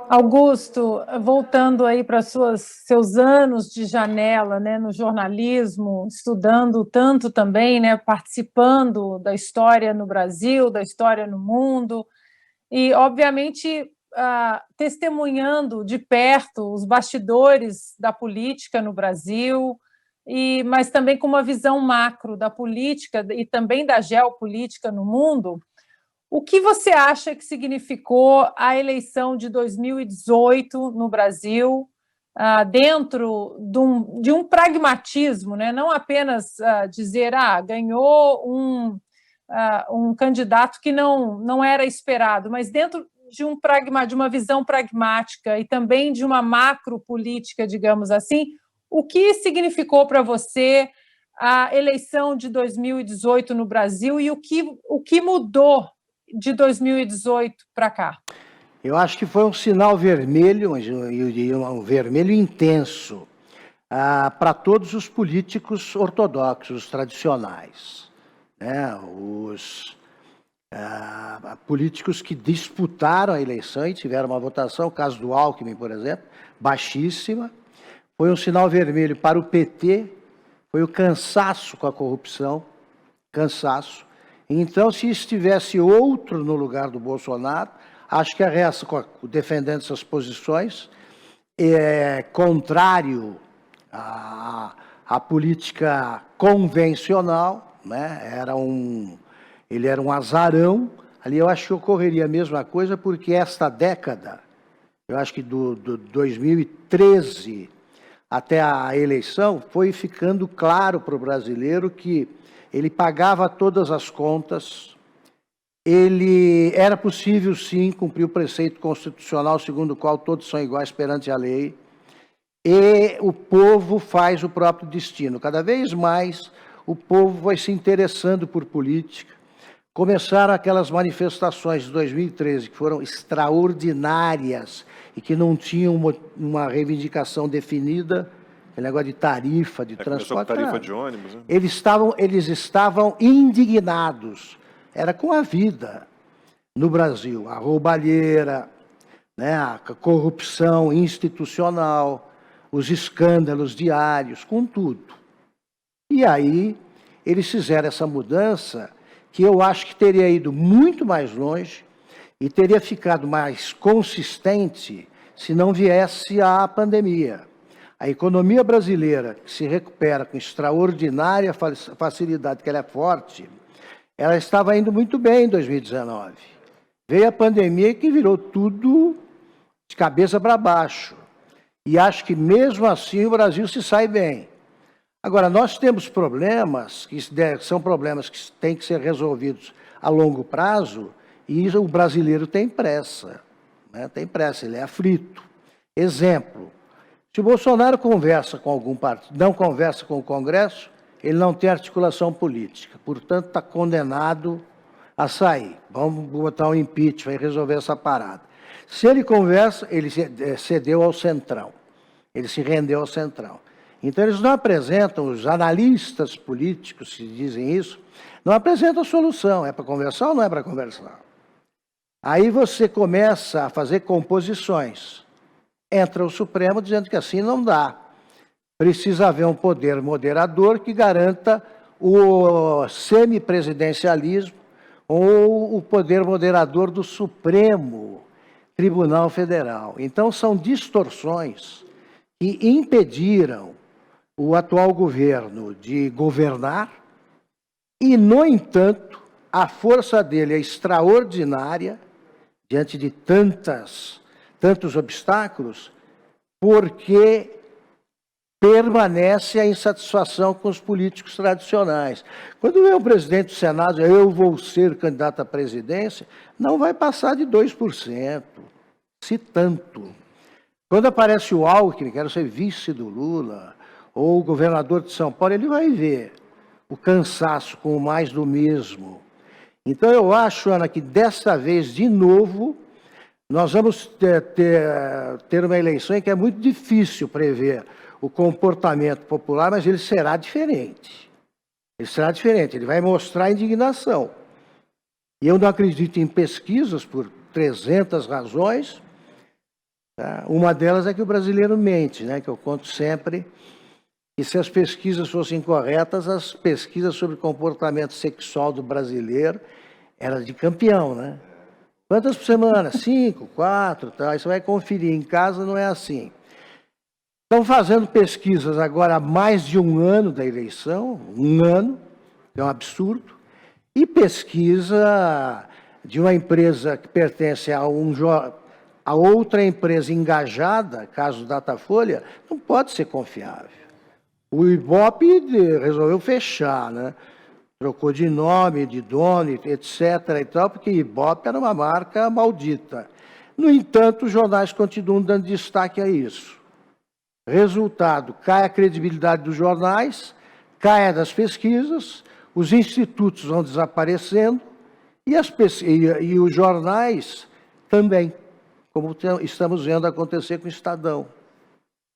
Augusto, voltando aí para seus anos de janela, né, no jornalismo, estudando tanto também, né, participando da história no Brasil, da história no mundo, e, obviamente, testemunhando de perto os bastidores da política no Brasil, mas também com uma visão macro da política e também da geopolítica no mundo. O que você acha que significou a eleição de 2018 no Brasil, dentro de um pragmatismo, né? Não apenas dizer ganhou um candidato que não era esperado, mas dentro de uma visão pragmática e também de uma macro política, digamos assim, o que significou para você a eleição de 2018 no Brasil e o que mudou de 2018 para cá? Eu acho que foi um sinal vermelho, eu diria um vermelho intenso, para todos os políticos ortodoxos, tradicionais, né? Os políticos que disputaram a eleição e tiveram uma votação, o caso do Alckmin, por exemplo, baixíssima. Foi um sinal vermelho para o PT, foi o cansaço com a corrupção, cansaço. Então, se estivesse outro no lugar do Bolsonaro, acho que a reação, defendendo essas posições, contrário à política convencional, né? Ele era um azarão. Ali eu acho que ocorreria a mesma coisa, porque esta década, eu acho que do 2013 até a eleição, foi ficando claro para o brasileiro que ele pagava todas as contas, era possível, sim, cumprir o preceito constitucional segundo o qual todos são iguais perante a lei, e o povo faz o próprio destino. Cada vez mais o povo vai se interessando por política. Começaram aquelas manifestações de 2013 que foram extraordinárias e que não tinham uma reivindicação definida, aquele negócio de tarifa, de transporte. Começou com tarifa de ônibus, né? Eles estavam indignados. Era com a vida no Brasil, a roubalheira, né, a corrupção institucional, os escândalos diários, com tudo. E aí eles fizeram essa mudança que eu acho que teria ido muito mais longe e teria ficado mais consistente se não viesse a pandemia. A economia brasileira, que se recupera com extraordinária facilidade, que ela é forte, ela estava indo muito bem em 2019. Veio a pandemia que virou tudo de cabeça para baixo. E acho que mesmo assim o Brasil se sai bem. Agora, nós temos problemas, que são problemas que têm que ser resolvidos a longo prazo, e o brasileiro tem pressa, né? Tem pressa, ele é aflito. Exemplo, se o Bolsonaro conversa com algum partido, não conversa com o Congresso, ele não tem articulação política, portanto está condenado a sair. Vamos botar um impeachment e resolver essa parada. Se ele conversa, ele cedeu ao Centrão, ele se rendeu ao Centrão. Então, eles não apresentam, os analistas políticos que dizem isso, não apresentam solução. É para conversar ou não é para conversar? Aí você começa a fazer composições. Entra o Supremo dizendo que assim não dá. Precisa haver um poder moderador que garanta o semipresidencialismo ou o poder moderador do Supremo Tribunal Federal. Então, são distorções que impediram o atual governo de governar e, no entanto, a força dele é extraordinária diante de tantos obstáculos, porque permanece a insatisfação com os políticos tradicionais. Quando vem o presidente do Senado, eu vou ser candidato à presidência, não vai passar de 2%, se tanto. Quando aparece o Alckmin, quero ser vice do Lula, ou o governador de São Paulo, ele vai ver o cansaço com o mais do mesmo. Então, eu acho, Ana, que dessa vez, de novo, nós vamos ter uma eleição em que é muito difícil prever o comportamento popular, mas ele será diferente. Ele será diferente, ele vai mostrar indignação. E eu não acredito em pesquisas por 300 razões, Tá? Uma delas é que o brasileiro mente, né? Que eu conto sempre. E se as pesquisas fossem corretas, as pesquisas sobre comportamento sexual do brasileiro eram de campeão, né? Quantas por semana? 5, 4, tá? Aí você vai conferir. Em casa não é assim. Estão fazendo pesquisas agora há mais de um ano da eleição, um ano, que é um absurdo, e pesquisa de uma empresa que pertence a outra empresa engajada, caso Datafolha, não pode ser confiável. O Ibope resolveu fechar, né? Trocou de nome, de dono, etc. e tal, porque Ibope era uma marca maldita. No entanto, os jornais continuam dando destaque a isso. Resultado, cai a credibilidade dos jornais, cai a das pesquisas, os institutos vão desaparecendo e os jornais também, como estamos vendo acontecer com o Estadão.